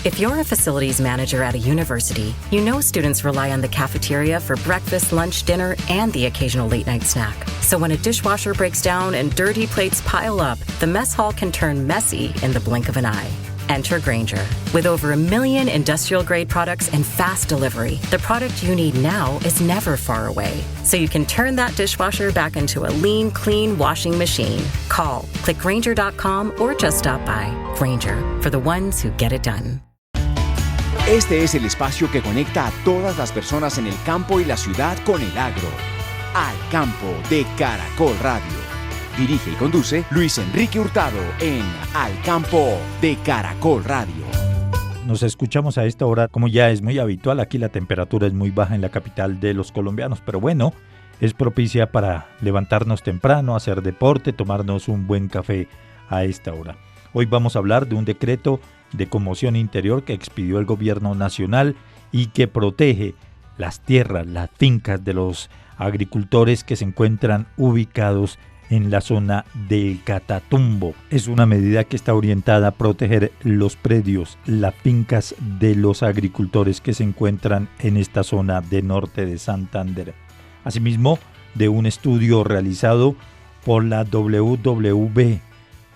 If you're a facilities manager at a university, you know students rely on the cafeteria for breakfast, lunch, dinner, and the occasional late-night snack. So when a dishwasher breaks down and dirty plates pile up, the mess hall can turn messy in the blink of an eye. Enter Grainger. With over 1 million industrial-grade products and fast delivery, the product you need now is never far away. So you can turn that dishwasher back into a lean, clean washing machine. Call, click Grainger.com, or just stop by. Grainger, for the ones who get it done. Este es el espacio que conecta a todas las personas en el campo y la ciudad con el agro. Al Campo de Caracol Radio. Dirige y conduce Luis Enrique Hurtado en Al Campo de Caracol Radio. Nos escuchamos a esta hora, como ya es muy habitual. Aquí la temperatura es muy baja en la capital de los colombianos, pero bueno, es propicia para levantarnos temprano, hacer deporte, tomarnos un buen café a esta hora. Hoy vamos a hablar de un decreto de conmoción interior que expidió el gobierno nacional y que protege las tierras, las fincas de los agricultores que se encuentran ubicados en la zona del Catatumbo. Es una medida que está orientada a proteger los predios, las fincas de los agricultores que se encuentran en esta zona de norte de Santander. Asimismo, de un estudio realizado por la WWB,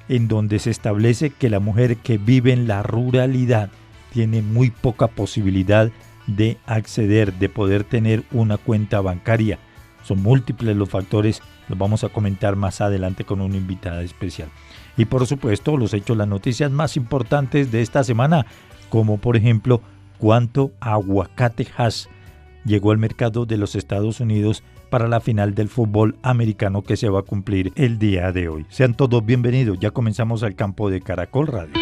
en donde se establece que la mujer que vive en la ruralidad tiene muy poca posibilidad de acceder, de poder tener una cuenta bancaria. Son múltiples los factores, los vamos a comentar más adelante con una invitada especial. Y por supuesto, los hechos, las noticias más importantes de esta semana, como por ejemplo, cuánto aguacate hash llegó al mercado de los Estados Unidos para la final del fútbol americano que se va a cumplir el día de hoy. Sean todos bienvenidos, ya comenzamos Al Campo de Caracol Radio.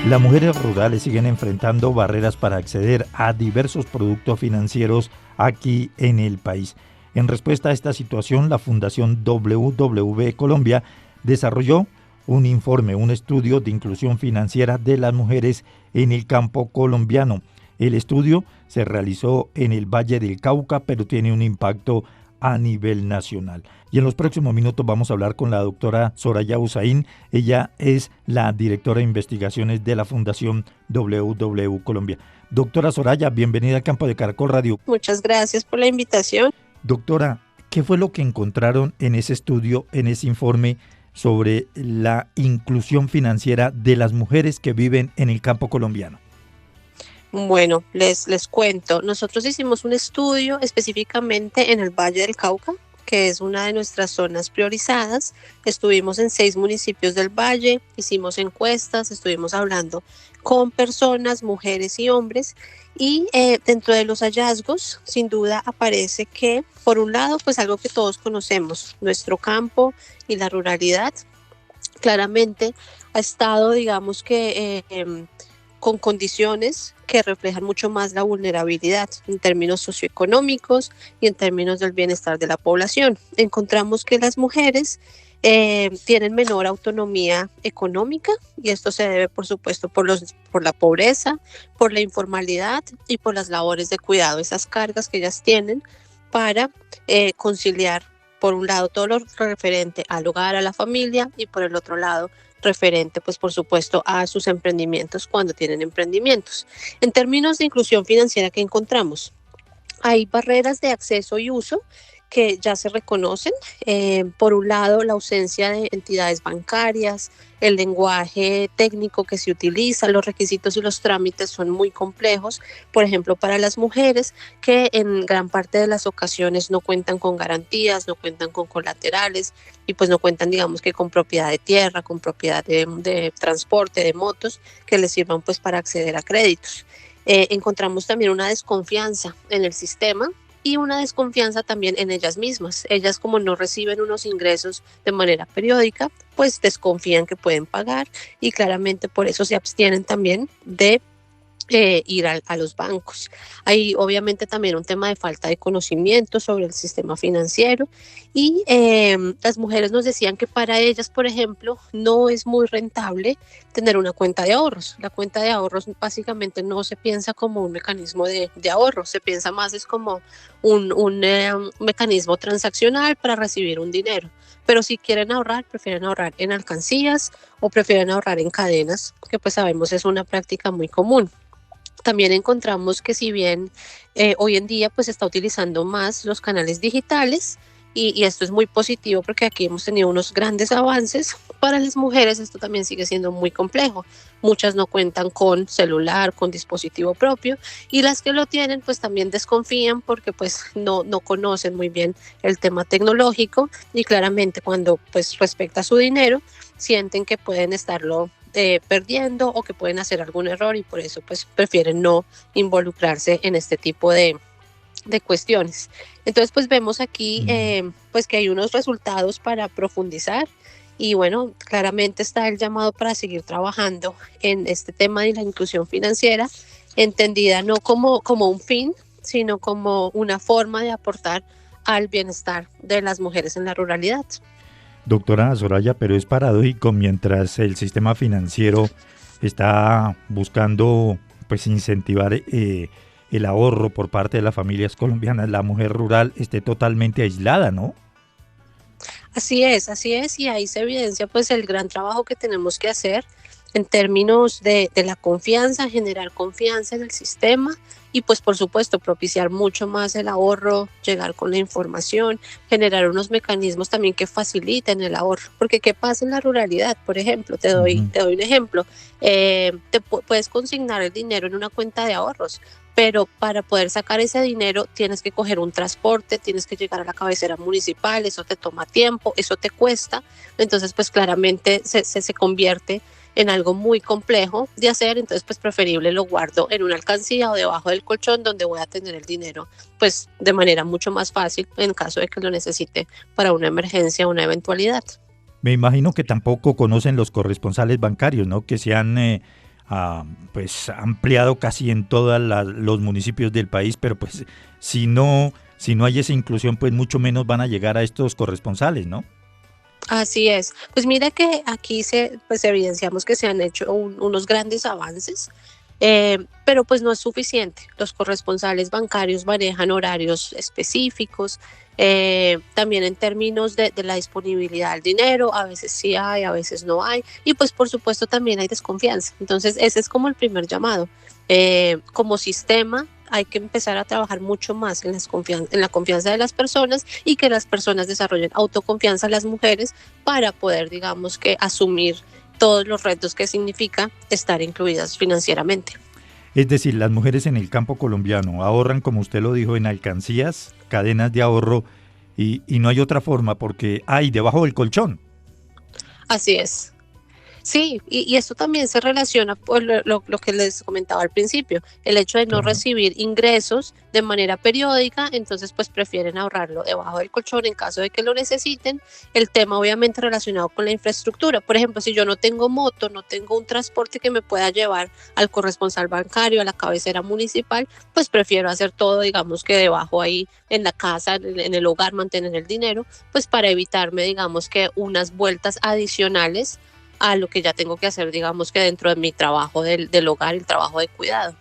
Las mujeres rurales siguen enfrentando barreras para acceder a diversos productos financieros aquí en el país. En respuesta a esta situación, la Fundación WWB Colombia desarrolló un informe, un estudio de inclusión financiera de las mujeres en el campo colombiano. El estudio se realizó en el Valle del Cauca, pero tiene un impacto a nivel nacional. Y en los próximos minutos vamos a hablar con la doctora Soraya Usain. Ella es la directora de investigaciones de la Fundación WWB Colombia. Doctora Soraya, bienvenida al Campo de Caracol Radio. Muchas gracias por la invitación. Doctora, ¿qué fue lo que encontraron en ese estudio, en ese informe sobre la inclusión financiera de las mujeres que viven en el campo colombiano? Bueno, les cuento. Nosotros hicimos un estudio específicamente en el Valle del Cauca, que es una de nuestras zonas priorizadas. Estuvimos en 6 municipios del Valle, hicimos encuestas, estuvimos hablando con personas, mujeres y hombres, y dentro de los hallazgos, sin duda aparece que, por un lado, pues algo que todos conocemos, nuestro campo y la ruralidad, claramente ha estado, digamos que, con condiciones que reflejan mucho más la vulnerabilidad en términos socioeconómicos y en términos del bienestar de la población. Encontramos que las mujeres tienen menor autonomía económica, y esto se debe, por supuesto, por la pobreza, por la informalidad y por las labores de cuidado, esas cargas que ellas tienen para conciliar, por un lado, todo lo referente al hogar, a la familia, y por el otro lado, referente, pues por supuesto, a sus emprendimientos cuando tienen emprendimientos. En términos de inclusión financiera, ¿qué encontramos? Hay barreras de acceso y uso que ya se reconocen. Por un lado, la ausencia de entidades bancarias, el lenguaje técnico que se utiliza, los requisitos y los trámites son muy complejos, por ejemplo, para las mujeres, que en gran parte de las ocasiones no cuentan con garantías, no cuentan con colaterales y pues no cuentan, digamos, que con propiedad de tierra, con propiedad de transporte, de motos, que les sirvan pues para acceder a créditos. Encontramos también una desconfianza en el sistema y una desconfianza también en ellas mismas. Ellas, como no reciben unos ingresos de manera periódica, pues desconfían que pueden pagar, y claramente por eso se abstienen también de ir a los bancos. Hay obviamente también un tema de falta de conocimiento sobre el sistema financiero, y las mujeres nos decían que para ellas, por ejemplo, no es muy rentable tener una cuenta de ahorros. La cuenta de ahorros básicamente no se piensa como un mecanismo de ahorro, se piensa más es como un mecanismo transaccional para recibir un dinero. pero si quieren ahorrar, prefieren ahorrar en alcancías o prefieren ahorrar en cadenas, que pues sabemos es una práctica muy común. También encontramos que si bien hoy en día pues se está utilizando más los canales digitales, y esto es muy positivo porque aquí hemos tenido unos grandes avances. Para las mujeres esto también sigue siendo muy complejo. Muchas no cuentan con celular, con dispositivo propio, y las que lo tienen pues también desconfían porque pues no conocen muy bien el tema tecnológico, y claramente cuando pues respecta a su dinero sienten que pueden estarlo perdiendo o que pueden hacer algún error, y por eso pues prefieren no involucrarse en este tipo de cuestiones. Entonces pues vemos aquí pues que hay unos resultados para profundizar, y bueno, claramente está el llamado para seguir trabajando en este tema de la inclusión financiera, entendida no como un fin, sino como una forma de aportar al bienestar de las mujeres en la ruralidad. Doctora Soraya, pero es paradójico, mientras el sistema financiero está buscando pues incentivar el ahorro por parte de las familias colombianas, la mujer rural esté totalmente aislada, ¿no? Así es, y ahí se evidencia pues el gran trabajo que tenemos que hacer en términos de la confianza, generar confianza en el sistema, y pues por supuesto propiciar mucho más el ahorro, llegar con la información, generar unos mecanismos también que faciliten el ahorro, porque ¿qué pasa en la ruralidad? Por ejemplo, te doy un ejemplo, puedes consignar el dinero en una cuenta de ahorros, pero para poder sacar ese dinero tienes que coger un transporte, tienes que llegar a la cabecera municipal, eso te toma tiempo, eso te cuesta, entonces pues claramente se convierte en algo muy complejo de hacer. Entonces pues preferible lo guardo en una alcancía o debajo del colchón, donde voy a tener el dinero pues de manera mucho más fácil en caso de que lo necesite para una emergencia o una eventualidad. Me imagino que tampoco conocen los corresponsales bancarios, ¿no? Que se han pues ampliado casi en todos los municipios del país, pero pues si no hay esa inclusión, pues mucho menos van a llegar a estos corresponsales, ¿no? Así es. Pues mira que aquí pues evidenciamos que se han hecho unos grandes avances, pero pues no es suficiente. Los corresponsales bancarios manejan horarios específicos, también en términos de la disponibilidad del dinero, a veces sí hay, a veces no hay, y pues por supuesto también hay desconfianza. Entonces ese es como el primer llamado. Como sistema hay que empezar a trabajar mucho más en la confianza de las personas, y que las personas desarrollen autoconfianza en las mujeres para poder, digamos, que asumir todos los retos que significa estar incluidas financieramente. Es decir, las mujeres en el campo colombiano ahorran, como usted lo dijo, en alcancías, cadenas de ahorro, y no hay otra forma porque hay debajo del colchón. Así es. Sí, y esto también se relaciona por lo que les comentaba al principio, el hecho de no recibir ingresos de manera periódica, entonces pues prefieren ahorrarlo debajo del colchón en caso de que lo necesiten. El tema obviamente relacionado con la infraestructura, por ejemplo, si yo no tengo moto, no tengo un transporte que me pueda llevar al corresponsal bancario, a la cabecera municipal, pues prefiero hacer todo, digamos, que debajo ahí en la casa, en el hogar, mantener el dinero, pues para evitarme, digamos, que unas vueltas adicionales a lo que ya tengo que hacer, digamos, que dentro de mi trabajo del hogar, el trabajo de cuidado.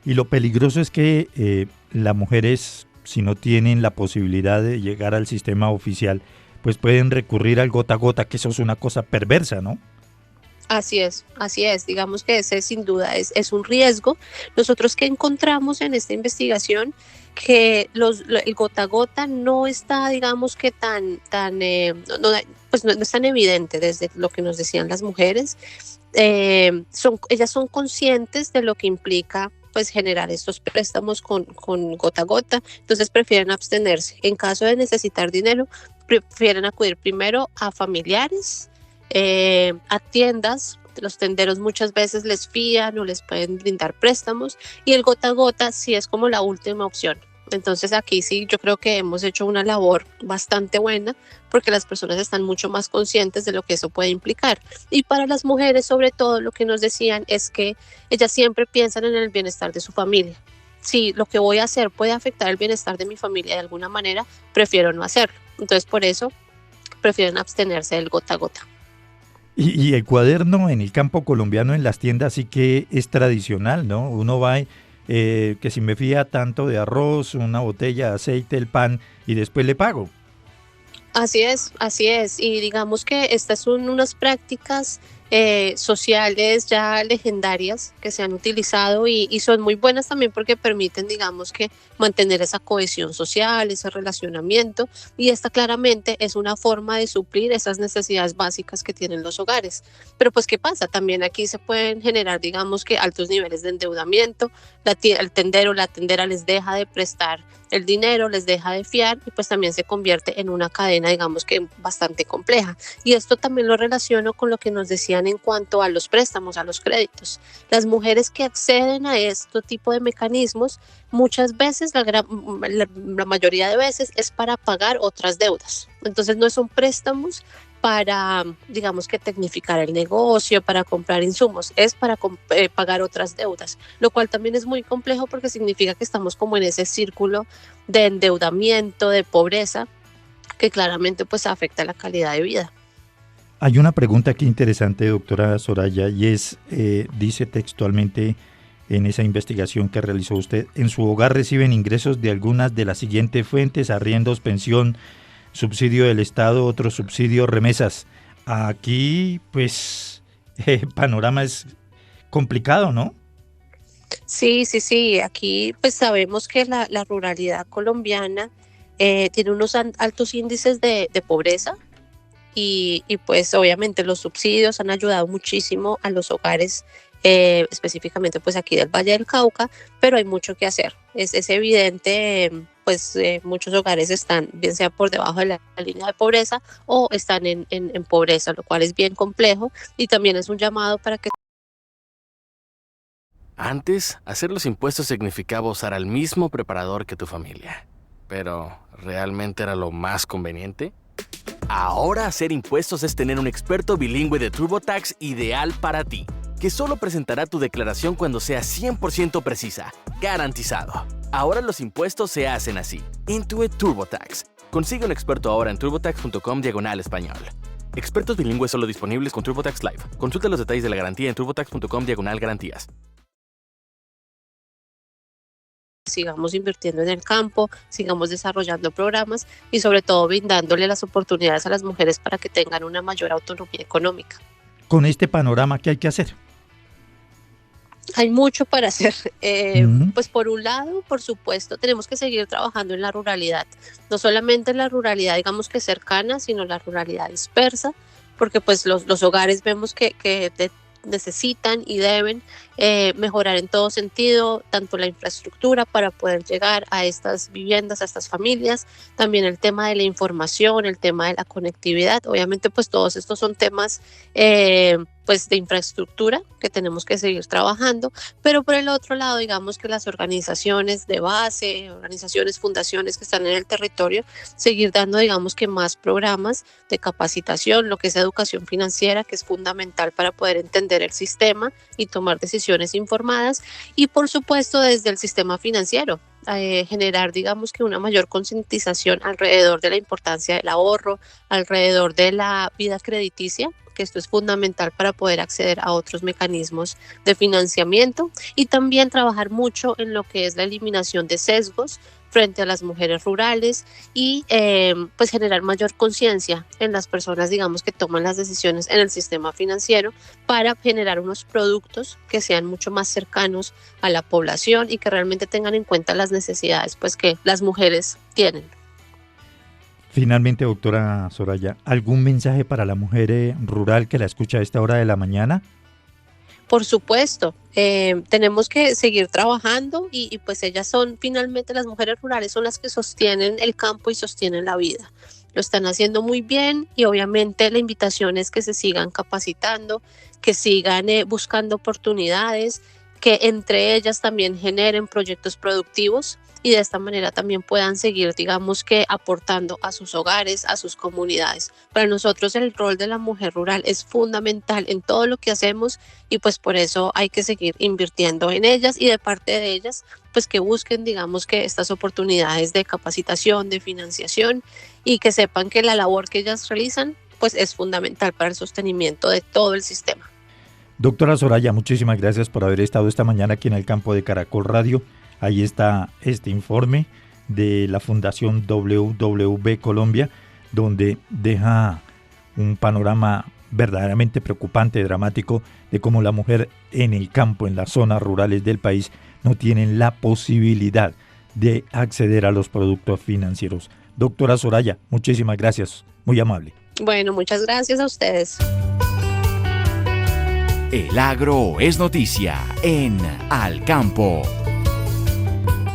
Y lo peligroso es que las mujeres, si no tienen la posibilidad de llegar al sistema oficial, pues pueden recurrir al gota a gota, que eso es una cosa perversa, ¿no? Así es, digamos que ese sin duda es un riesgo. Nosotros que encontramos en esta investigación que el gota a gota no está, digamos que pues no es tan evidente desde lo que nos decían las mujeres. Ellas son conscientes de lo que implica pues generar estos préstamos con gota a gota, entonces prefieren abstenerse. En caso de necesitar dinero, prefieren acudir primero a familiares, a tiendas. Los tenderos muchas veces les fían o les pueden brindar préstamos, y el gota a gota sí es como la última opción. Entonces aquí sí yo creo que hemos hecho una labor bastante buena, porque las personas están mucho más conscientes de lo que eso puede implicar. Y para las mujeres, sobre todo, lo que nos decían es que ellas siempre piensan en el bienestar de su familia. Si lo que voy a hacer puede afectar el bienestar de mi familia de alguna manera, prefiero no hacerlo. Entonces por eso prefieren abstenerse del gota a gota. Y el cuaderno en el campo colombiano, en las tiendas, sí que es tradicional, ¿no? Uno va, que si me fía tanto de arroz, una botella de aceite, el pan, y después le pago. Así es. Y digamos que estas son unas prácticas sociales ya legendarias que se han utilizado y son muy buenas también porque permiten, digamos que, mantener esa cohesión social, ese relacionamiento, y esta claramente es una forma de suplir esas necesidades básicas que tienen los hogares. Pero pues, ¿qué pasa? También aquí se pueden generar, digamos que, altos niveles de endeudamiento. El tendero o la tendera les deja de prestar el dinero, les deja de fiar y pues también se convierte en una cadena, digamos que bastante compleja. Y esto también lo relaciono con lo que nos decían en cuanto a los préstamos, a los créditos. Las mujeres que acceden a este tipo de mecanismos, muchas veces, la mayoría de veces, es para pagar otras deudas. Entonces no son préstamos para, digamos que, tecnificar el negocio, para comprar insumos, es para pagar otras deudas, lo cual también es muy complejo porque significa que estamos como en ese círculo de endeudamiento, de pobreza, que claramente pues afecta la calidad de vida. Hay una pregunta aquí interesante, doctora Soraya, y es, dice textualmente en esa investigación que realizó usted, en su hogar reciben ingresos de algunas de las siguientes fuentes: arriendos, pensión, subsidio del Estado, otro subsidio, remesas. Aquí, pues, el panorama es complicado, ¿no? Sí. Aquí pues sabemos que la ruralidad colombiana tiene unos altos índices de pobreza y pues obviamente los subsidios han ayudado muchísimo a los hogares, específicamente pues aquí del Valle del Cauca, pero hay mucho que hacer. Es evidente, pues muchos hogares están bien sea por debajo de la línea de pobreza o están en pobreza, lo cual es bien complejo y también es un llamado para que... Antes, hacer los impuestos significaba usar al mismo preparador que tu familia. Pero, ¿realmente era lo más conveniente? Ahora hacer impuestos es tener un experto bilingüe de TurboTax ideal para ti, que solo presentará tu declaración cuando sea 100% precisa, garantizado. Ahora los impuestos se hacen así. Intuit TurboTax. Consigue un experto ahora en turbotax.com/español. Expertos bilingües solo disponibles con TurboTax Live. Consulta los detalles de la garantía en turbotax.com/garantías. Sigamos invirtiendo en el campo, sigamos desarrollando programas y sobre todo brindándole las oportunidades a las mujeres para que tengan una mayor autonomía económica. Con este panorama, ¿qué hay que hacer? Hay mucho para hacer. Pues por un lado, por supuesto, tenemos que seguir trabajando en la ruralidad, no solamente en la ruralidad, digamos que cercana, sino la ruralidad dispersa, porque pues los hogares vemos que necesitan y deben mejorar en todo sentido, tanto la infraestructura para poder llegar a estas viviendas, a estas familias, también el tema de la información, el tema de la conectividad. Obviamente pues todos estos son temas pues de infraestructura que tenemos que seguir trabajando, pero por el otro lado, digamos que las organizaciones de base, organizaciones, fundaciones que están en el territorio, seguir dando, digamos que, más programas de capacitación, lo que es educación financiera, que es fundamental para poder entender el sistema y tomar decisiones informadas, y por supuesto desde el sistema financiero, generar, digamos que, una mayor concientización alrededor de la importancia del ahorro, alrededor de la vida crediticia, que esto es fundamental para poder acceder a otros mecanismos de financiamiento, y también trabajar mucho en lo que es la eliminación de sesgos frente a las mujeres rurales y pues generar mayor conciencia en las personas, digamos, que toman las decisiones en el sistema financiero para generar unos productos que sean mucho más cercanos a la población y que realmente tengan en cuenta las necesidades pues que las mujeres tienen. Finalmente, doctora Soraya, ¿algún mensaje para la mujer rural que la escucha a esta hora de la mañana? Por supuesto, tenemos que seguir trabajando y pues ellas son, finalmente las mujeres rurales son las que sostienen el campo y sostienen la vida. Lo están haciendo muy bien y obviamente la invitación es que se sigan capacitando, que sigan buscando oportunidades, que entre ellas también generen proyectos productivos y de esta manera también puedan seguir, digamos que, aportando a sus hogares, a sus comunidades. Para nosotros el rol de la mujer rural es fundamental en todo lo que hacemos y pues por eso hay que seguir invirtiendo en ellas y de parte de ellas pues que busquen, digamos que, estas oportunidades de capacitación, de financiación y que sepan que la labor que ellas realizan pues es fundamental para el sostenimiento de todo el sistema. Doctora Soraya, muchísimas gracias por haber estado esta mañana aquí en el campo de Caracol Radio. Ahí está este informe de la Fundación WWB Colombia. donde deja un panorama verdaderamente preocupante, dramático, de cómo la mujer en el campo, en las zonas rurales del país, no tienen la posibilidad de acceder a los productos financieros. Doctora Soraya, muchísimas gracias, muy amable. Bueno, muchas gracias a ustedes. El agro es noticia en Al Campo.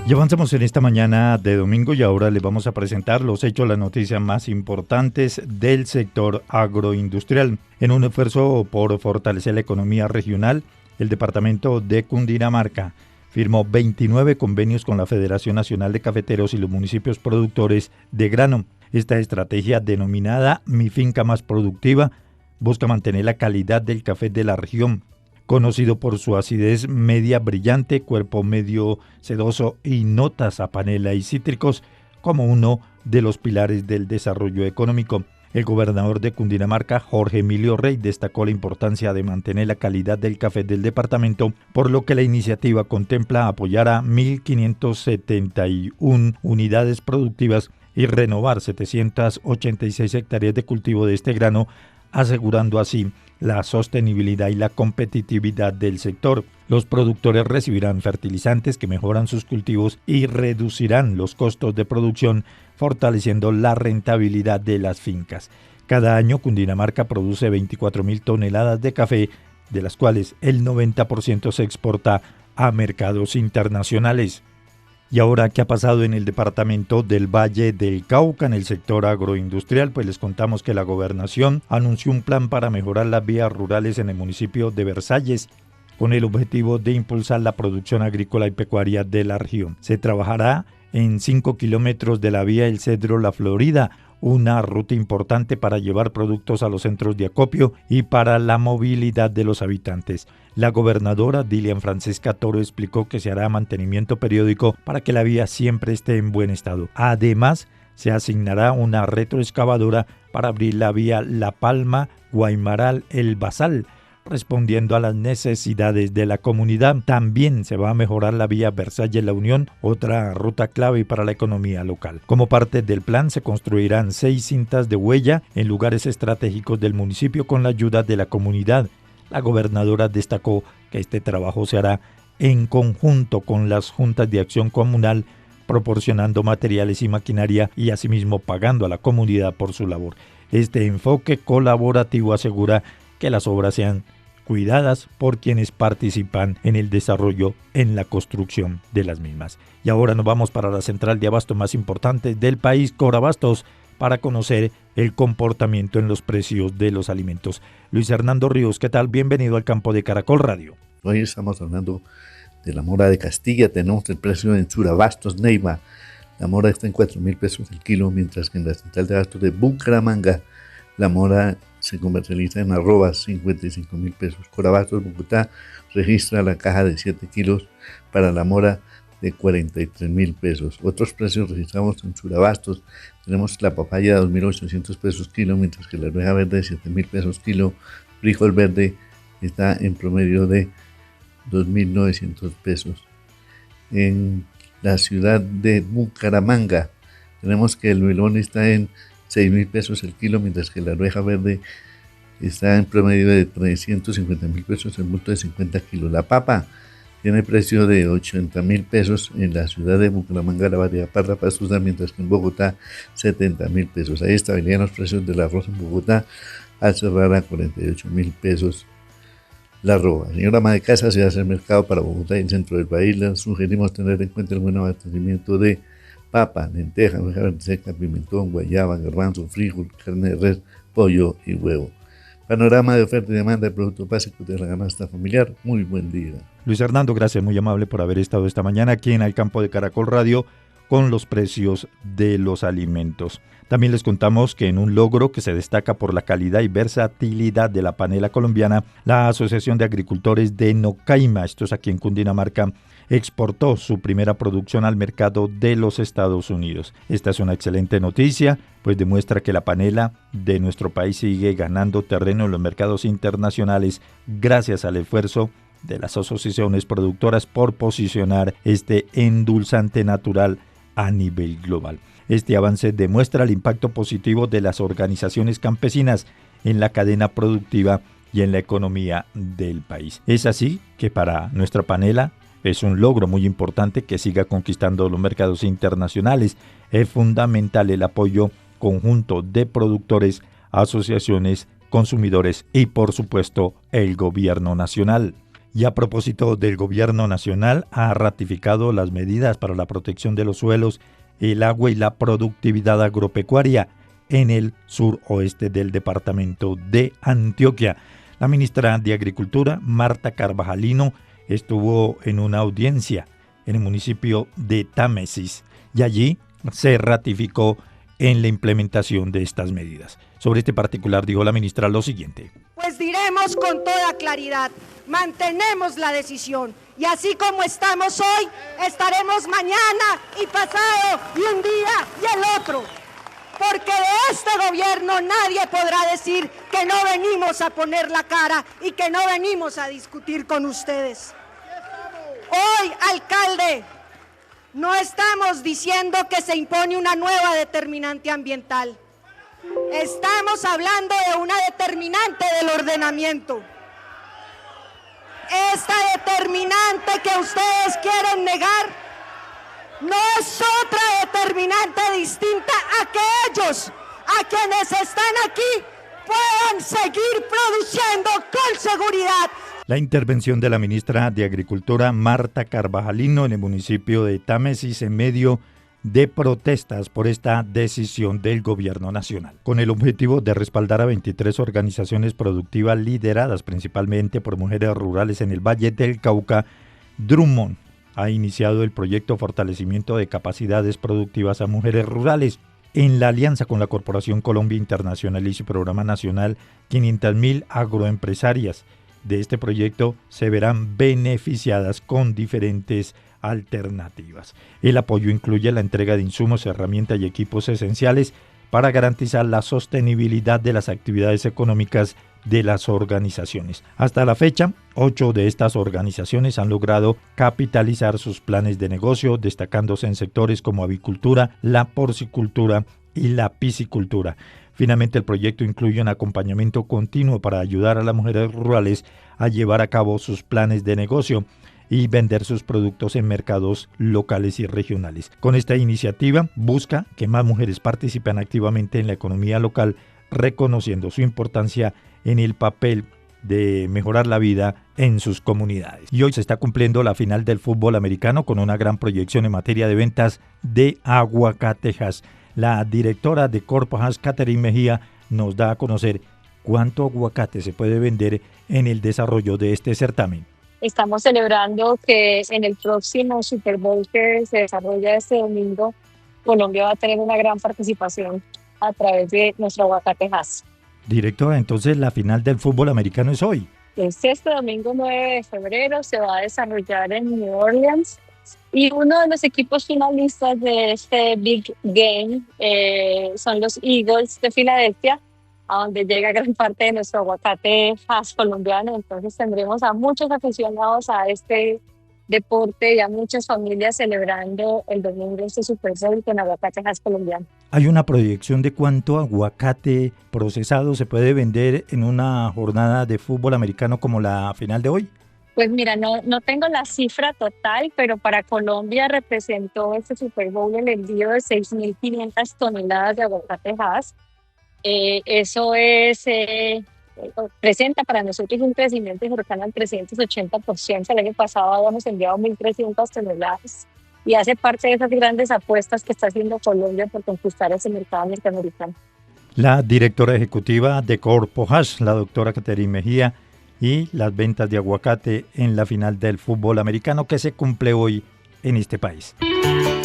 Y avanzamos en esta mañana de domingo y ahora les vamos a presentar los hechos, las noticias más importantes del sector agroindustrial. En un esfuerzo por fortalecer la economía regional, el departamento de Cundinamarca firmó 29 convenios con la Federación Nacional de Cafeteros y los municipios productores de grano. Esta estrategia, denominada Mi Finca Más Productiva, busca mantener la calidad del café de la región, conocido por su acidez media brillante, cuerpo medio sedoso y notas a panela y cítricos, como uno de los pilares del desarrollo económico. El gobernador de Cundinamarca, Jorge Emilio Rey, destacó la importancia de mantener la calidad del café del departamento, por lo que la iniciativa contempla apoyar a 1.571 unidades productivas y renovar 786 hectáreas de cultivo de este grano, asegurando así la sostenibilidad y la competitividad del sector. Los productores recibirán fertilizantes que mejoran sus cultivos y reducirán los costos de producción, fortaleciendo la rentabilidad de las fincas. Cada año Cundinamarca produce 24.000 toneladas de café, de las cuales el 90% se exporta a mercados internacionales. Y ahora, ¿qué ha pasado en el departamento del Valle del Cauca en el sector agroindustrial? Pues les contamos que la gobernación anunció un plan para mejorar las vías rurales en el municipio de Versalles, con el objetivo de impulsar la producción agrícola y pecuaria de la región. Se trabajará en 5 kilómetros de la vía El Cedro-La Florida, una ruta importante para llevar productos a los centros de acopio y para la movilidad de los habitantes. La gobernadora Dilian Francesca Toro explicó que se hará mantenimiento periódico para que la vía siempre esté en buen estado. Además, se asignará una retroexcavadora para abrir la vía La Palma-Guaymaral-El Basal, respondiendo a las necesidades de la comunidad. También se va a mejorar la vía Versalles-La Unión, otra ruta clave para la economía local. Como parte del plan, se construirán 6 cintas de huella en lugares estratégicos del municipio con la ayuda de la comunidad. La gobernadora destacó que este trabajo se hará en conjunto con las juntas de acción comunal, proporcionando materiales y maquinaria y asimismo pagando a la comunidad por su labor. Este enfoque colaborativo asegura que las obras sean cuidadas por quienes participan en el desarrollo, en la construcción de las mismas. Y ahora nos vamos para la central de abasto más importante del país, Corabastos, para conocer el comportamiento en los precios de los alimentos. Luis Hernando Ríos, ¿qué tal? Bienvenido al campo de Caracol Radio. Hoy estamos hablando de la mora de Castilla. Tenemos el precio en Surabastos, Neiva. La mora está en 4.000 pesos el kilo, mientras que en la central de abasto de Bucaramanga la mora se comercializa en arrobas 55.000 pesos. Corabastos, Bogotá, registra la caja de 7 kilos para la mora de 43.000 pesos. Otros precios registramos en Surabastos. Tenemos la papaya de 2.800 pesos kilo, mientras que la arveja verde de 7.000 pesos kilo. Frijol verde está en promedio de 2.900 pesos. En la ciudad de Bucaramanga tenemos que el melón está en 6.000 pesos el kilo, mientras que la arveja verde está en promedio de 350.000 pesos el bulto de 50 kilos. La papa tiene precio de 80.000 pesos en la ciudad de Bucaramanga, la variedad parra pastusa, mientras que en Bogotá 70.000 pesos. Hay estabilidad en los precios del arroz en Bogotá al cerrar a 48.000 pesos la arroba. Señora ama de casa, se hace el mercado para Bogotá y el centro del país. Le sugerimos tener en cuenta el buen abastecimiento de papa, lenteja, hoja verde seca, pimentón, guayaba, garbanzo, frijol, carne de res, pollo y huevo. Panorama de oferta y demanda de productos básicos de la canasta familiar. Muy buen día. Luis Hernando, gracias, muy amable por haber estado esta mañana aquí en el campo de Caracol Radio con los precios de los alimentos. También les contamos que en un logro que se destaca por la calidad y versatilidad de la panela colombiana, la Asociación de Agricultores de Nocaima, esto es aquí en Cundinamarca, exportó su primera producción al mercado de los Estados Unidos. Esta es una excelente noticia, pues demuestra que la panela de nuestro país sigue ganando terreno en los mercados internacionales gracias al esfuerzo de las asociaciones productoras por posicionar este endulzante natural a nivel global. Este avance demuestra el impacto positivo de las organizaciones campesinas en la cadena productiva y en la economía del país. Es así que para nuestra panela es un logro muy importante que siga conquistando los mercados internacionales. Es fundamental el apoyo conjunto de productores, asociaciones, consumidores y, por supuesto, el gobierno nacional. Y a propósito del gobierno nacional, ha ratificado las medidas para la protección de los suelos, el agua y la productividad agropecuaria en el suroeste del departamento de Antioquia. La ministra de Agricultura, Marta Carvajalino, estuvo en una audiencia en el municipio de Támesis y allí se ratificó en la implementación de estas medidas. Sobre este particular dijo la ministra lo siguiente. Pues diremos con toda claridad, mantenemos la decisión y así como estamos hoy, estaremos mañana y pasado y un día y el otro. Porque de este gobierno nadie podrá decir que no venimos a poner la cara y que no venimos a discutir con ustedes. Hoy, alcalde, no estamos diciendo que se impone una nueva determinante ambiental. Estamos hablando de una determinante del ordenamiento. Esta determinante que ustedes quieren negar no es otra determinante distinta a que ellos, a quienes están aquí, puedan seguir produciendo con seguridad. La intervención de la ministra de Agricultura, Marta Carvajalino, en el municipio de Támesis en medio de protestas por esta decisión del gobierno nacional, con el objetivo de respaldar a 23 organizaciones productivas lideradas principalmente por mujeres rurales en el Valle del Cauca. Drummond ha iniciado el proyecto Fortalecimiento de Capacidades Productivas a Mujeres Rurales en la alianza con la Corporación Colombia Internacional y su programa nacional 500.000 agroempresarias. De este proyecto se verán beneficiadas con diferentes alternativas. El apoyo incluye la entrega de insumos, herramientas y equipos esenciales para garantizar la sostenibilidad de las actividades económicas de las organizaciones. Hasta la fecha, 8 de estas organizaciones han logrado capitalizar sus planes de negocio, destacándose en sectores como avicultura, la porcicultura y la piscicultura. Finalmente, el proyecto incluye un acompañamiento continuo para ayudar a las mujeres rurales a llevar a cabo sus planes de negocio y vender sus productos en mercados locales y regionales. Con esta iniciativa busca que más mujeres participen activamente en la economía local, reconociendo su importancia en el papel de mejorar la vida en sus comunidades. Y hoy se está cumpliendo la final del fútbol americano con una gran proyección en materia de ventas de aguacatejas. La directora de Corpo Hass, Catherine Mejía, nos da a conocer cuánto aguacate se puede vender en el desarrollo de este certamen. Estamos celebrando que en el próximo Super Bowl que se desarrolla este domingo, Colombia va a tener una gran participación a través de nuestro aguacate Hass. Directora, entonces la final del fútbol americano es hoy. Este domingo 9 de febrero se va a desarrollar en New Orleans y uno de los equipos finalistas de este Big Game son los Eagles de Filadelfia, a donde llega gran parte de nuestro aguacate Hass colombiano. Entonces tendremos a muchos aficionados a este deporte y a muchas familias celebrando el domingo este Super Bowl con aguacate Hass colombiano. ¿Hay una proyección de cuánto aguacate procesado se puede vender en una jornada de fútbol americano como la final de hoy? Pues mira, no tengo la cifra total, pero para Colombia representó este Super Bowl el envío de 6.500 toneladas de aguacate Hass. Eso presenta para nosotros un crecimiento cercano al 380%. El año pasado habíamos enviado 1.300 toneladas y hace parte de esas grandes apuestas que está haciendo Colombia por conquistar ese mercado norteamericano. La directora ejecutiva de Corpo Hass, la doctora Catherine Mejía, y las ventas de aguacate en la final del fútbol americano que se cumple hoy en este país.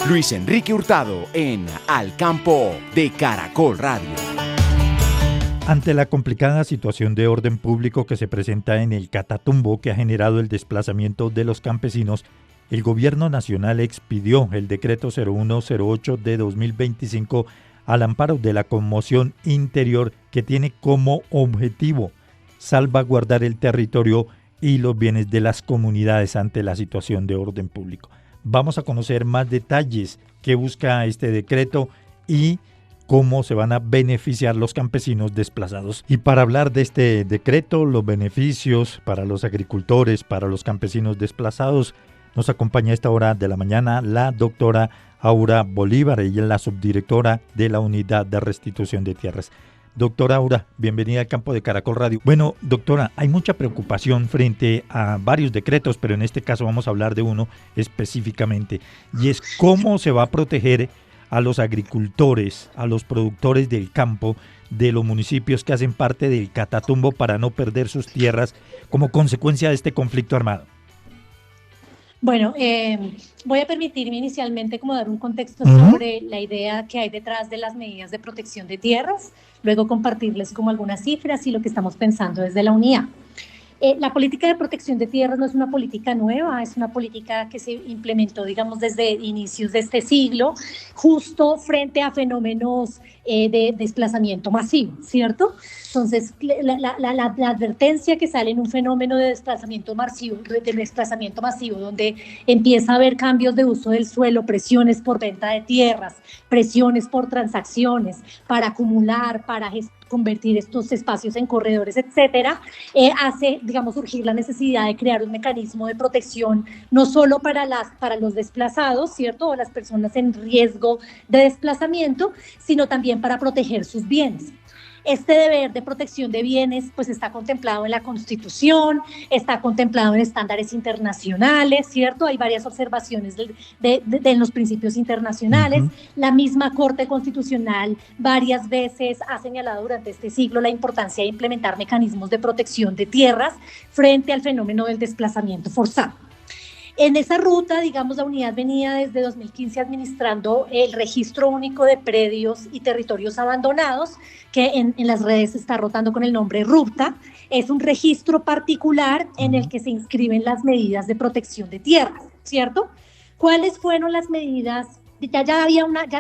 Luis Enrique Hurtado en Al Campo de Caracol Radio. Ante la complicada situación de orden público que se presenta en el Catatumbo, que ha generado el desplazamiento de los campesinos, el gobierno nacional expidió el decreto 0108 de 2025 al amparo de la conmoción interior, que tiene como objetivo salvaguardar el territorio y los bienes de las comunidades ante la situación de orden público. Vamos a conocer más detalles que busca este decreto y cómo se van a beneficiar los campesinos desplazados. Y para hablar de este decreto, los beneficios para los agricultores, para los campesinos desplazados, nos acompaña a esta hora de la mañana la doctora Aura Bolívar. Ella es la subdirectora de la Unidad de Restitución de Tierras. Doctora Aura, bienvenida al campo de Caracol Radio. Bueno, doctora, hay mucha preocupación frente a varios decretos, pero en este caso vamos a hablar de uno específicamente, y es cómo se va a proteger a los agricultores, a los productores del campo, de los municipios que hacen parte del Catatumbo para no perder sus tierras como consecuencia de este conflicto armado. Bueno, voy a permitirme inicialmente como dar un contexto sobre la idea que hay detrás de las medidas de protección de tierras, luego compartirles como algunas cifras y lo que estamos pensando desde la unidad. La política de protección de tierras no es una política nueva, es una política que se implementó, digamos, desde inicios de este siglo, justo frente a fenómenos de desplazamiento masivo, ¿cierto? Entonces, la advertencia que sale en un fenómeno de desplazamiento masivo, donde empieza a haber cambios de uso del suelo, presiones por venta de tierras, presiones por transacciones, para acumular, para convertir estos espacios en corredores, etcétera, hace, digamos, surgir la necesidad de crear un mecanismo de protección no solo para los desplazados, ¿cierto?, o las personas en riesgo de desplazamiento, sino también para proteger sus bienes. Este deber de protección de bienes pues está contemplado en la Constitución, está contemplado en estándares internacionales, ¿cierto? Hay varias observaciones de los principios internacionales. La misma Corte Constitucional varias veces ha señalado durante este siglo la importancia de implementar mecanismos de protección de tierras frente al fenómeno del desplazamiento forzado. En esa ruta, digamos, la unidad venía desde 2015 administrando el registro único de predios y territorios abandonados, que en las redes se está rotando con el nombre RUPTA. Es un registro particular en el que se inscriben las medidas de protección de tierras, ¿cierto? ¿Cuáles fueron las medidas? Ya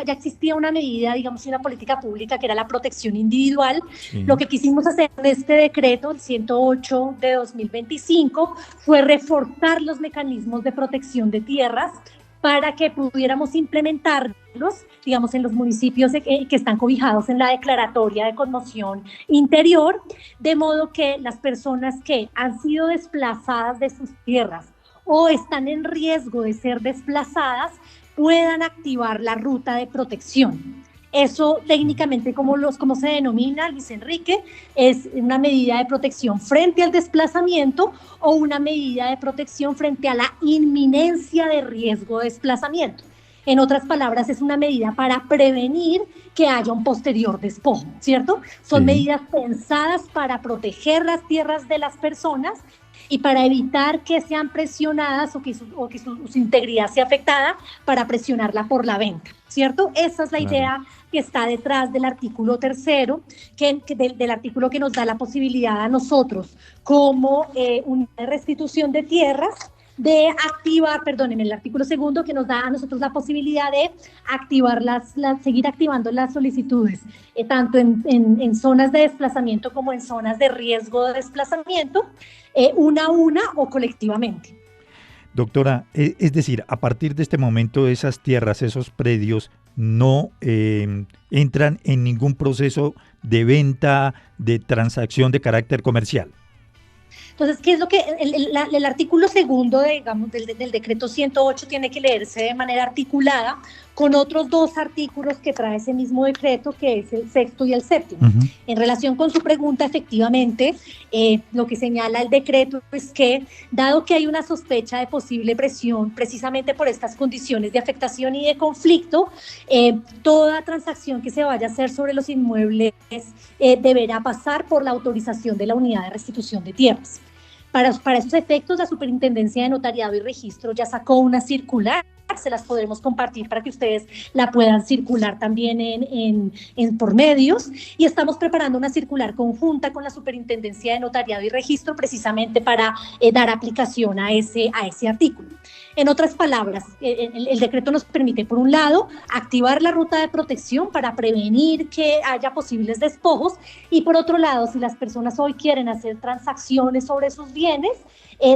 existía una medida, digamos, una política pública que era la protección individual. Sí. Lo que quisimos hacer en este decreto, el 108 de 2025, fue reforzar los mecanismos de protección de tierras para que pudiéramos implementarlos, digamos, en los municipios que están cobijados en la declaratoria de conmoción interior, de modo que las personas que han sido desplazadas de sus tierras o están en riesgo de ser desplazadas puedan activar la ruta de protección. Eso técnicamente, como se denomina, Luis Enrique, es una medida de protección frente al desplazamiento o una medida de protección frente a la inminencia de riesgo de desplazamiento. En otras palabras, es una medida para prevenir que haya un posterior despojo, ¿cierto? Son medidas pensadas para proteger las tierras de las personas y para evitar que sean presionadas o que su integridad sea afectada, para presionarla por la venta, ¿cierto? Esa es la idea que está detrás del artículo 3º, del artículo que nos da la posibilidad a nosotros, como una restitución de tierras, de activar, el artículo 2º que nos da a nosotros la posibilidad de activar seguir activando las solicitudes, tanto en zonas de desplazamiento como en zonas de riesgo de desplazamiento, una a una o colectivamente. Doctora, es decir, a partir de este momento esas tierras, esos predios no entran en ningún proceso de venta, de transacción de carácter comercial. Entonces, ¿qué es lo que el artículo 2º, digamos, del decreto 108 tiene que leerse de manera articulada con otros dos artículos que trae ese mismo decreto, que es el 6º y el 7º. En relación con su pregunta, efectivamente, lo que señala el decreto es que, dado que hay una sospecha de posible presión, precisamente por estas condiciones de afectación y de conflicto, toda transacción que se vaya a hacer sobre los inmuebles deberá pasar por la autorización de la Unidad de Restitución de Tierras. Para esos efectos, la Superintendencia de Notariado y Registro ya sacó una circular, se las podremos compartir para que ustedes la puedan circular también por medios, y estamos preparando una circular conjunta con la Superintendencia de Notariado y Registro precisamente para dar aplicación a ese artículo. En otras palabras, el decreto nos permite, por un lado, activar la ruta de protección para prevenir que haya posibles despojos, y por otro lado, si las personas hoy quieren hacer transacciones sobre sus bienes,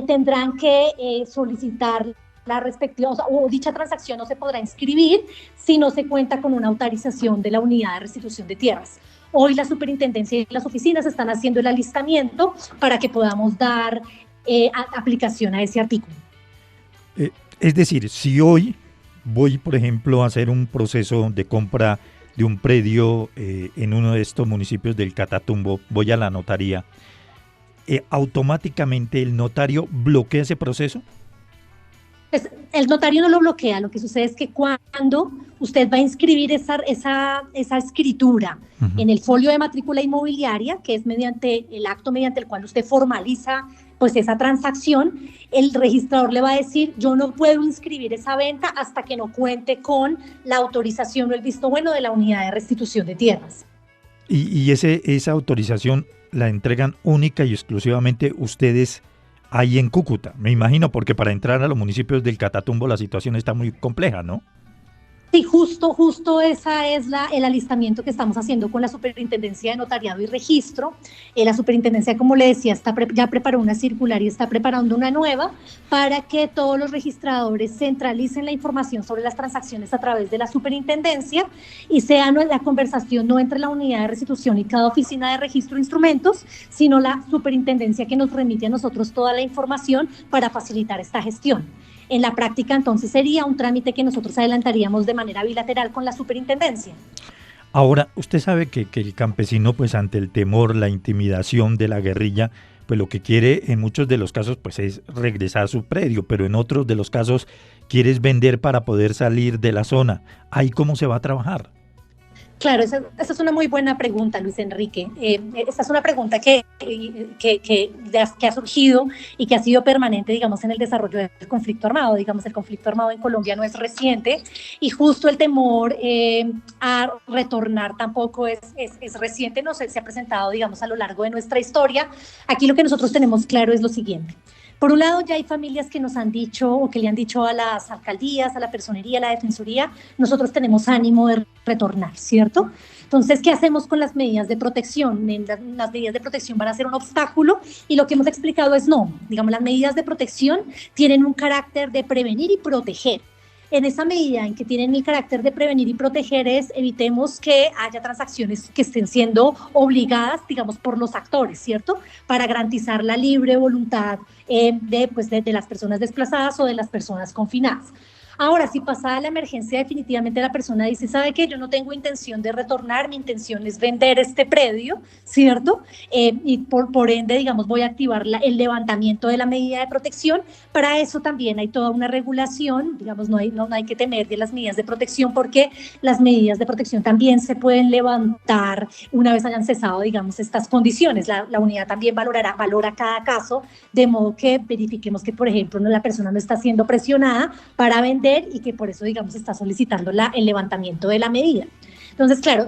tendrán que solicitar la respectiva, o dicha transacción no se podrá inscribir si no se cuenta con una autorización de la unidad de restitución de tierras. Hoy la superintendencia y las oficinas están haciendo el alistamiento para que podamos dar aplicación a ese artículo. Es decir, si hoy voy, por ejemplo, a hacer un proceso de compra de un predio en uno de estos municipios del Catatumbo, voy a la notaría, ¿automáticamente el notario bloquea ese proceso? Pues el notario no lo bloquea, lo que sucede es que cuando usted va a inscribir esa escritura en el folio de matrícula inmobiliaria, que es mediante el acto mediante el cual usted formaliza pues esa transacción, el registrador le va a decir, yo no puedo inscribir esa venta hasta que no cuente con la autorización o el visto bueno de la unidad de restitución de tierras. Y esa autorización la entregan única y exclusivamente ustedes ahí en Cúcuta, me imagino, porque para entrar a los municipios del Catatumbo la situación está muy compleja, ¿no? Sí, justo esa es el alistamiento que estamos haciendo con la Superintendencia de Notariado y Registro. La Superintendencia, como le decía, ya preparó una circular y está preparando una nueva para que todos los registradores centralicen la información sobre las transacciones a través de la Superintendencia y sea la conversación no entre la unidad de restitución y cada oficina de registro de instrumentos, sino la Superintendencia que nos remite a nosotros toda la información para facilitar esta gestión. En la práctica, entonces, sería un trámite que nosotros adelantaríamos de manera bilateral con la superintendencia. Ahora, usted sabe que el campesino, pues ante el temor, la intimidación de la guerrilla, pues lo que quiere en muchos de los casos pues es regresar a su predio, pero en otros de los casos quiere vender para poder salir de la zona. ¿Ahí cómo se va a trabajar? Claro, esa es una muy buena pregunta, Luis Enrique. Esta es una pregunta que ha surgido y que ha sido permanente, digamos, en el desarrollo del conflicto armado. Digamos, el conflicto armado en Colombia no es reciente y justo el temor a retornar tampoco es reciente, no sé, se ha presentado, digamos, a lo largo de nuestra historia. Aquí lo que nosotros tenemos claro es lo siguiente. Por un lado, ya hay familias que nos han dicho o que le han dicho a las alcaldías, a la personería, a la defensoría, nosotros tenemos ánimo de retornar, ¿cierto? Entonces, ¿qué hacemos con las medidas de protección? Las medidas de protección van a ser un obstáculo y lo que hemos explicado es no. Digamos, las medidas de protección tienen un carácter de prevenir y proteger. En esa medida en que tienen el carácter de prevenir y proteger evitemos que haya transacciones que estén siendo obligadas, digamos, por los actores, ¿cierto? Para garantizar la libre voluntad de las personas desplazadas o de las personas confinadas. Ahora, si pasada la emergencia, definitivamente la persona dice, ¿sabe qué? Yo no tengo intención de retornar, mi intención es vender este predio, ¿cierto? Y por ende, digamos, voy a activar el levantamiento de la medida de protección. Para eso también hay toda una regulación, digamos, no hay que temer de las medidas de protección porque las medidas de protección también se pueden levantar una vez hayan cesado, digamos, estas condiciones. La unidad también valora cada caso, de modo que verifiquemos que, por ejemplo, la persona no está siendo presionada para vender y que por eso, digamos, está solicitando el levantamiento de la medida. Entonces, claro,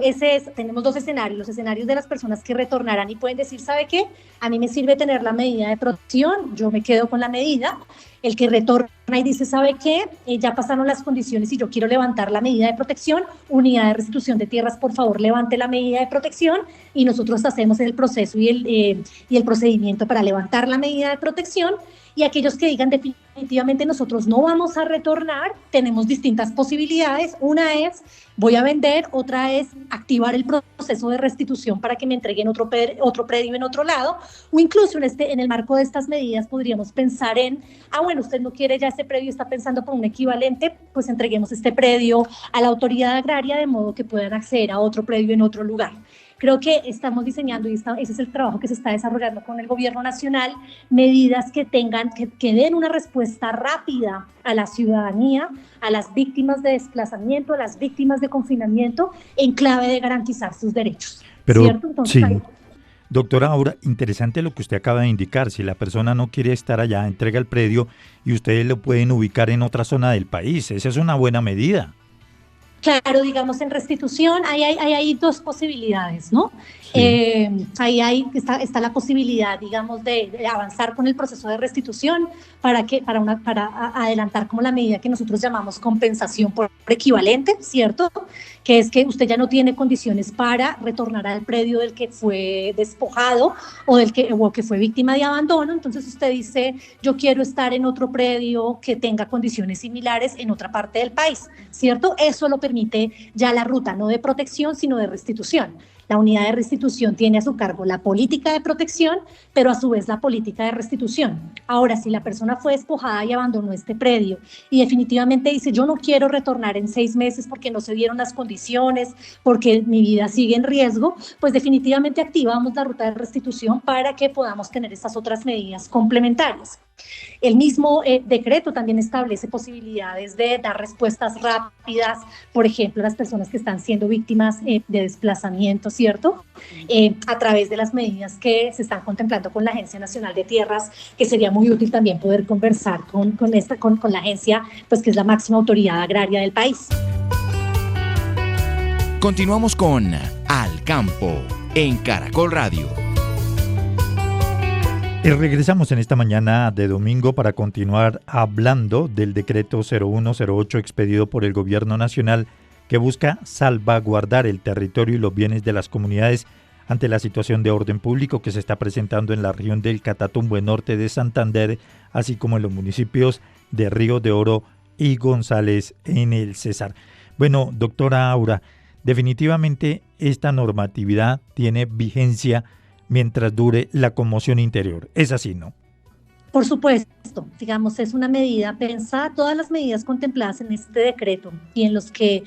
tenemos dos escenarios, los escenarios de las personas que retornarán y pueden decir, ¿sabe qué? A mí me sirve tener la medida de protección, yo me quedo con la medida. El que retorna y dice, ¿sabe qué? Ya pasaron las condiciones y yo quiero levantar la medida de protección, unidad de restitución de tierras, por favor, levante la medida de protección y nosotros hacemos el proceso y el procedimiento para levantar la medida de protección. Y aquellos que digan definitivamente nosotros no vamos a retornar, tenemos distintas posibilidades. Una es voy a vender, otra es activar el proceso de restitución para que me entreguen otro predio en otro lado, o incluso en el marco de estas medidas podríamos pensar en, bueno, usted no quiere ya ese predio, está pensando por un equivalente, pues entreguemos este predio a la autoridad agraria de modo que puedan acceder a otro predio en otro lugar. Creo que estamos diseñando, y ese es el trabajo que se está desarrollando con el gobierno nacional, medidas que den una respuesta rápida a la ciudadanía, a las víctimas de desplazamiento, a las víctimas de confinamiento, en clave de garantizar sus derechos. Pero, ¿cierto? Entonces, sí. Doctora Aura, interesante lo que usted acaba de indicar. Si la persona no quiere estar allá, entrega el predio y ustedes lo pueden ubicar en otra zona del país. Esa es una buena medida. Claro, digamos, en restitución hay dos posibilidades, ¿no? Ahí está la posibilidad, digamos, de avanzar con el proceso de restitución para adelantar como la medida que nosotros llamamos compensación por equivalente, ¿cierto? Que es que usted ya no tiene condiciones para retornar al predio del que fue despojado o que fue víctima de abandono. Entonces usted dice, yo quiero estar en otro predio que tenga condiciones similares en otra parte del país, ¿cierto? Eso lo permite ya la ruta, no de protección, sino de restitución. La unidad de restitución tiene a su cargo la política de protección, pero a su vez la política de restitución. Ahora, si la persona fue despojada y abandonó este predio y definitivamente dice, yo no quiero retornar en 6 meses porque no se dieron las condiciones, porque mi vida sigue en riesgo, pues definitivamente activamos la ruta de restitución para que podamos tener estas otras medidas complementarias. El mismo decreto también establece posibilidades de dar respuestas rápidas, por ejemplo, a las personas que están siendo víctimas de desplazamiento, ¿cierto? A través de las medidas que se están contemplando con la Agencia Nacional de Tierras, que sería muy útil también poder conversar con la agencia, pues que es la máxima autoridad agraria del país. Continuamos con Al Campo en Caracol Radio. Y regresamos en esta mañana de domingo para continuar hablando del decreto 0108 expedido por el Gobierno Nacional que busca salvaguardar el territorio y los bienes de las comunidades ante la situación de orden público que se está presentando en la región del Catatumbo, en norte de Santander, así como en los municipios de Río de Oro y González en el Cesar. Bueno, doctora Aura, definitivamente esta normatividad tiene vigencia mientras dure la conmoción interior. Es así, ¿no? Por supuesto, digamos, es una medida pensada, todas las medidas contempladas en este decreto y en los que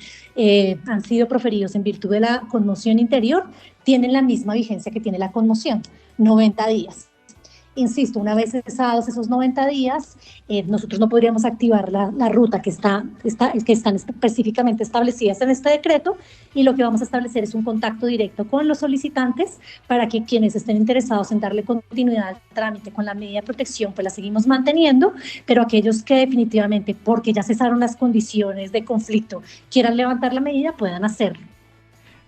han sido proferidos en virtud de la conmoción interior, tienen la misma vigencia que tiene la conmoción, 90 días. Insisto, una vez cesados esos 90 días, nosotros no podríamos activar la ruta que están específicamente establecidas en este decreto, y lo que vamos a establecer es un contacto directo con los solicitantes para que quienes estén interesados en darle continuidad al trámite con la medida de protección, pues la seguimos manteniendo, pero aquellos que definitivamente, porque ya cesaron las condiciones de conflicto, quieran levantar la medida, puedan hacerlo.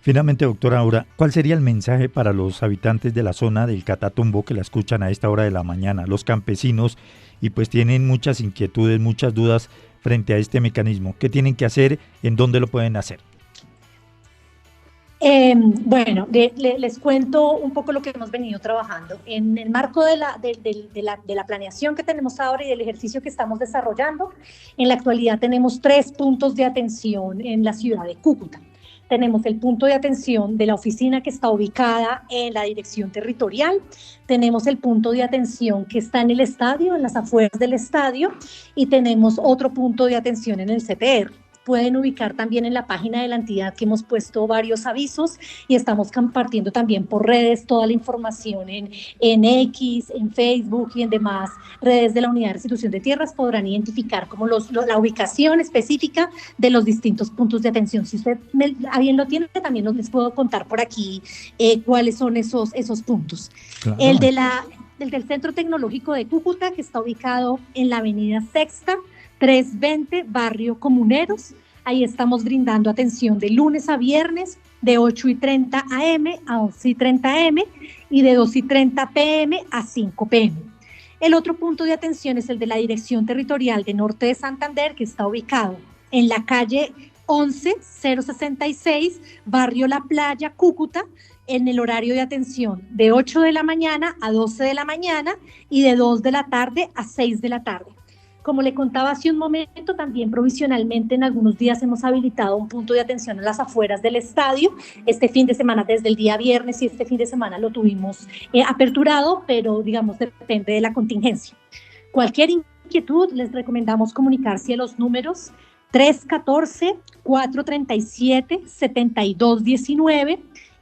Finalmente, doctora Aura, ¿cuál sería el mensaje para los habitantes de la zona del Catatumbo que la escuchan a esta hora de la mañana, los campesinos, y pues tienen muchas inquietudes, muchas dudas frente a este mecanismo? ¿Qué tienen que hacer? ¿En dónde lo pueden hacer? Bueno, les cuento un poco lo que hemos venido trabajando. En el marco de la planeación que tenemos ahora y del ejercicio que estamos desarrollando, en la actualidad tenemos 3 puntos de atención en la ciudad de Cúcuta. Tenemos el punto de atención de la oficina que está ubicada en la dirección territorial, tenemos el punto de atención que está en el estadio, en las afueras del estadio, y tenemos otro punto de atención en el CTR. Pueden ubicar también en la página de la entidad que hemos puesto varios avisos y estamos compartiendo también por redes toda la información en X, en Facebook y en demás redes de la Unidad de Restitución de Tierras. Podrán identificar como la ubicación específica de los distintos puntos de atención. Si usted a bien lo tiene, también les puedo contar por aquí cuáles son esos puntos. Claro. El del Centro Tecnológico de Cúcuta, que está ubicado en la avenida Sexta, 320, Barrio Comuneros. Ahí estamos brindando atención de lunes a viernes de 8:30 a.m. a 11:30 a.m. y de 2:30 p.m. a 5 p.m. El otro punto de atención es el de la Dirección Territorial de Norte de Santander, que está ubicado en la calle 11066, Barrio La Playa, Cúcuta, en el horario de atención de 8 de la mañana a 12 de la mañana y de 2 de la tarde a 6 de la tarde. Como le contaba hace un momento, también provisionalmente en algunos días hemos habilitado un punto de atención a las afueras del estadio. Este fin de semana, desde el día viernes, y este fin de semana lo tuvimos aperturado, pero digamos depende de la contingencia. Cualquier inquietud, les recomendamos comunicarse a los números 314-437-7219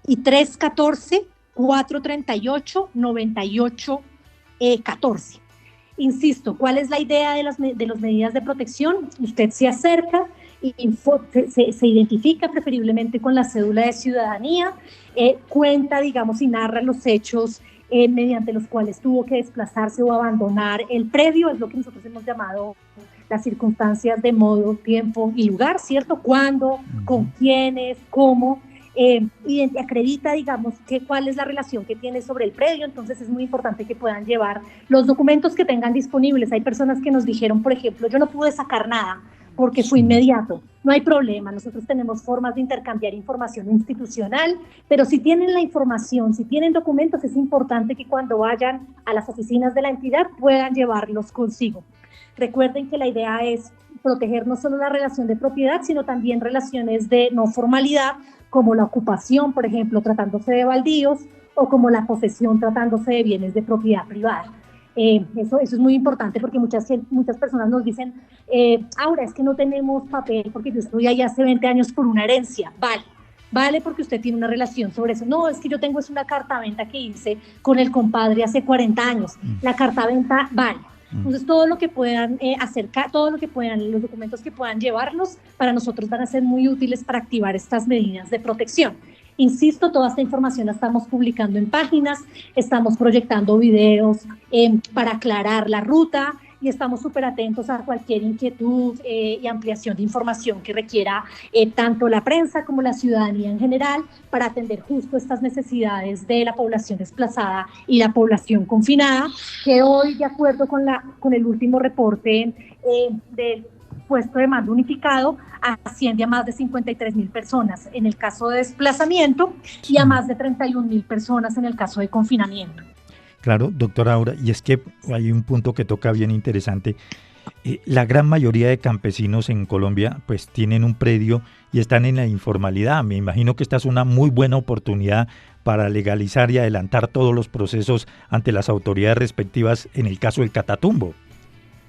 y 314-438-9814. Insisto, ¿cuál es la idea de las medidas de protección? Usted se acerca y se identifica preferiblemente con la cédula de ciudadanía, cuenta, digamos, y narra los hechos mediante los cuales tuvo que desplazarse o abandonar el predio. Es lo que nosotros hemos llamado las circunstancias de modo, tiempo y lugar, ¿cierto? ¿Cuándo? ¿Con quiénes? ¿Cómo? y acredita, digamos, cuál es la relación que tiene sobre el predio. Entonces es muy importante que puedan llevar los documentos que tengan disponibles. Hay personas que nos dijeron, por ejemplo, yo no pude sacar nada porque fue inmediato. No hay problema, nosotros tenemos formas de intercambiar información institucional, pero si tienen la información, si tienen documentos, es importante que cuando vayan a las oficinas de la entidad puedan llevarlos consigo. Recuerden que la idea es proteger no solo la relación de propiedad, sino también relaciones de no formalidad, como la ocupación, por ejemplo, tratándose de baldíos, o como la posesión, tratándose de bienes de propiedad privada. Eso es muy importante porque muchas personas nos dicen, ahora es que no tenemos papel porque yo estoy allá hace 20 años por una herencia. Vale porque usted tiene una relación sobre eso. No, es que yo tengo una carta-venta que hice con el compadre hace 40 años. La carta-venta vale. Entonces todo lo que puedan los documentos que puedan llevarlos, para nosotros van a ser muy útiles para activar estas medidas de protección. Insisto, toda esta información la estamos publicando en páginas, estamos proyectando videos para aclarar la ruta y estamos súper atentos a cualquier inquietud y ampliación de información que requiera tanto la prensa como la ciudadanía en general para atender justo estas necesidades de la población desplazada y la población confinada, que hoy, de acuerdo con el último reporte del puesto de mando unificado, asciende a más de 53.000 personas en el caso de desplazamiento y a más de 31.000 personas en el caso de confinamiento. Claro, doctora Aura, y es que hay un punto que toca bien interesante. La gran mayoría de campesinos en Colombia pues tienen un predio y están en la informalidad. Me imagino que esta es una muy buena oportunidad para legalizar y adelantar todos los procesos ante las autoridades respectivas en el caso del Catatumbo.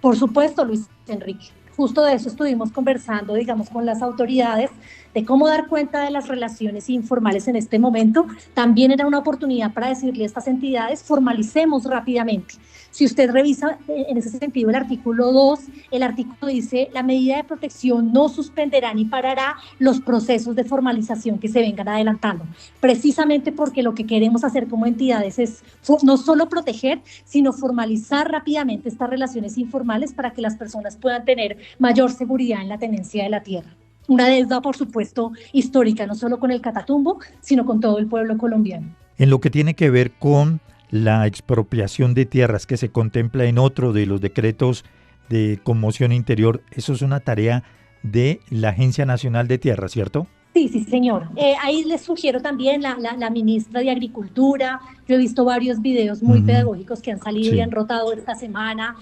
Por supuesto, Luis Enrique. Justo de eso estuvimos conversando, digamos, con las autoridades, de cómo dar cuenta de las relaciones informales en este momento. También era una oportunidad para decirle a estas entidades, formalicemos rápidamente. Si usted revisa en ese sentido el artículo 2, el artículo dice, la medida de protección no suspenderá ni parará los procesos de formalización que se vengan adelantando. Precisamente porque lo que queremos hacer como entidades es no solo proteger, sino formalizar rápidamente estas relaciones informales para que las personas puedan tener mayor seguridad en la tenencia de la tierra. Una deuda, por supuesto, histórica, no solo con el Catatumbo, sino con todo el pueblo colombiano. En lo que tiene que ver con la expropiación de tierras que se contempla en otro de los decretos de conmoción interior, eso es una tarea de la Agencia Nacional de Tierras, ¿cierto? Sí, señor. Ahí les sugiero también la ministra de Agricultura. Yo he visto varios videos muy pedagógicos que han salido y han rotado esta semana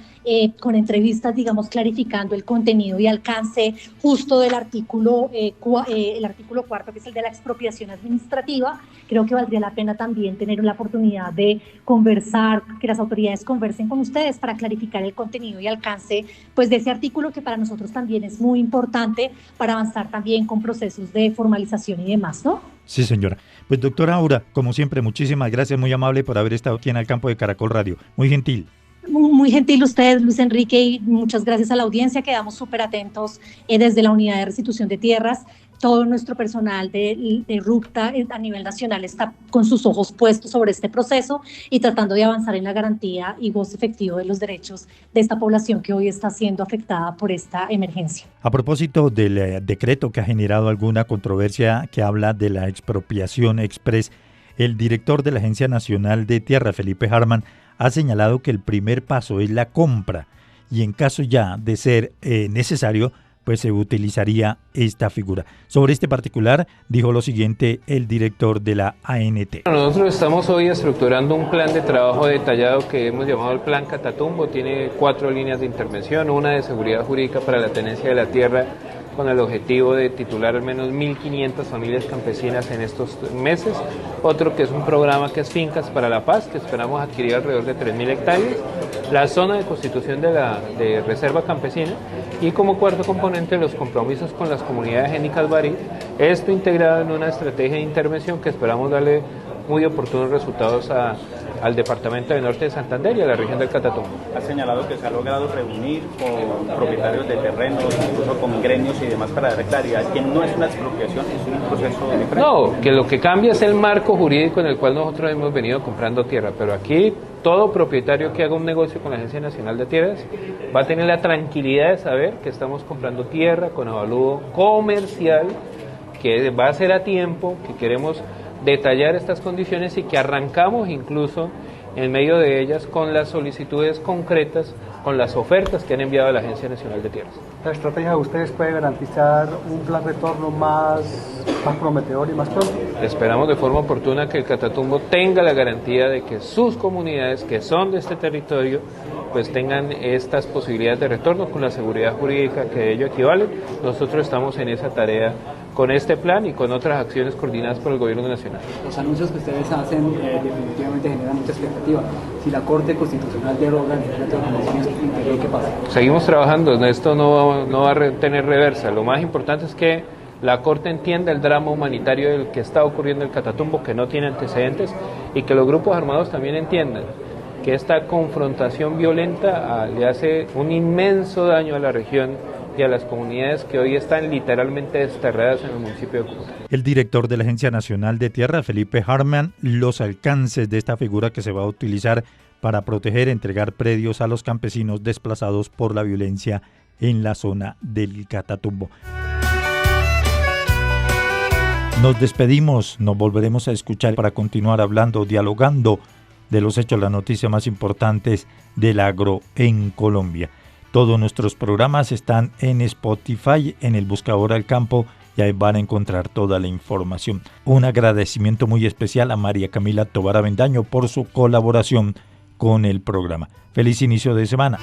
con entrevistas, digamos, clarificando el contenido y alcance justo del artículo, el artículo 4, que es el de la expropiación administrativa. Creo que valdría la pena también tener la oportunidad de conversar, que las autoridades conversen con ustedes para clarificar el contenido y alcance pues, de ese artículo, que para nosotros también es muy importante para avanzar también con procesos de formalización y demás, ¿no? Sí, señora. Pues doctora Aura, como siempre, muchísimas gracias, muy amable por haber estado aquí en el campo de Caracol Radio. Muy gentil. Muy gentil usted, Luis Enrique, y muchas gracias a la audiencia. Quedamos súper atentos desde la Unidad de Restitución de Tierras. Todo nuestro personal de RUCTA a nivel nacional está con sus ojos puestos sobre este proceso y tratando de avanzar en la garantía y goce efectivo de los derechos de esta población que hoy está siendo afectada por esta emergencia. A propósito del decreto que ha generado alguna controversia que habla de la expropiación express, el director de la Agencia Nacional de Tierra, Felipe Harman, ha señalado que el primer paso es la compra y en caso ya de ser necesario, pues se utilizaría esta figura. Sobre este particular dijo lo siguiente el director de la ANT. Nosotros estamos hoy estructurando un plan de trabajo detallado que hemos llamado el Plan Catatumbo. Tiene 4 líneas de intervención, una de seguridad jurídica para la tenencia de la tierra, con el objetivo de titular al menos 1.500 familias campesinas en estos meses. Otro que es un programa que es Fincas para la Paz, que esperamos adquirir alrededor de 3.000 hectáreas. La zona de constitución de reserva campesina. Y como cuarto componente, los compromisos con las comunidades étnicas Barí. Esto integrado en una estrategia de intervención que esperamos darle muy oportunos resultados al departamento del norte de Santander y a la región del Catatumbo. Ha señalado que se ha logrado reunir con propietarios de terrenos, incluso con gremios y demás para dar claridad que no es una expropiación, es un proceso diferente. No, que lo que cambia es el marco jurídico en el cual nosotros hemos venido comprando tierra, pero aquí todo propietario que haga un negocio con la Agencia Nacional de Tierras va a tener la tranquilidad de saber que estamos comprando tierra con avalúo comercial, que va a ser a tiempo, que queremos detallar estas condiciones y que arrancamos incluso en medio de ellas con las solicitudes concretas, con las ofertas que han enviado a la Agencia Nacional de Tierras. ¿La estrategia de ustedes puede garantizar un plan de retorno más prometedor y más pronto? Esperamos de forma oportuna que el Catatumbo tenga la garantía de que sus comunidades que son de este territorio pues tengan estas posibilidades de retorno con la seguridad jurídica que de ello equivale. Nosotros estamos en esa tarea con este plan y con otras acciones coordinadas por el Gobierno Nacional. Los anuncios que ustedes hacen definitivamente generan mucha expectativa. Si la Corte Constitucional deroga el decreto de condiciones interior, ¿qué pasa? Seguimos trabajando, esto no va a tener reversa. Lo más importante es que la Corte entienda el drama humanitario del que está ocurriendo en el Catatumbo, que no tiene antecedentes, y que los grupos armados también entiendan que esta confrontación violenta le hace un inmenso daño a la región y a las comunidades que hoy están literalmente desterradas en el municipio de Cúcuta. El director de la Agencia Nacional de Tierra, Felipe Hartmann, los alcances de esta figura que se va a utilizar para proteger, entregar predios a los campesinos desplazados por la violencia en la zona del Catatumbo. Nos despedimos, nos volveremos a escuchar para continuar hablando, dialogando de los hechos, las noticias más importantes del agro en Colombia. Todos nuestros programas están en Spotify, en el buscador Al Campo, y ahí van a encontrar toda la información. Un agradecimiento muy especial a María Camila Tobar Avendaño por su colaboración con el programa. Feliz inicio de semana.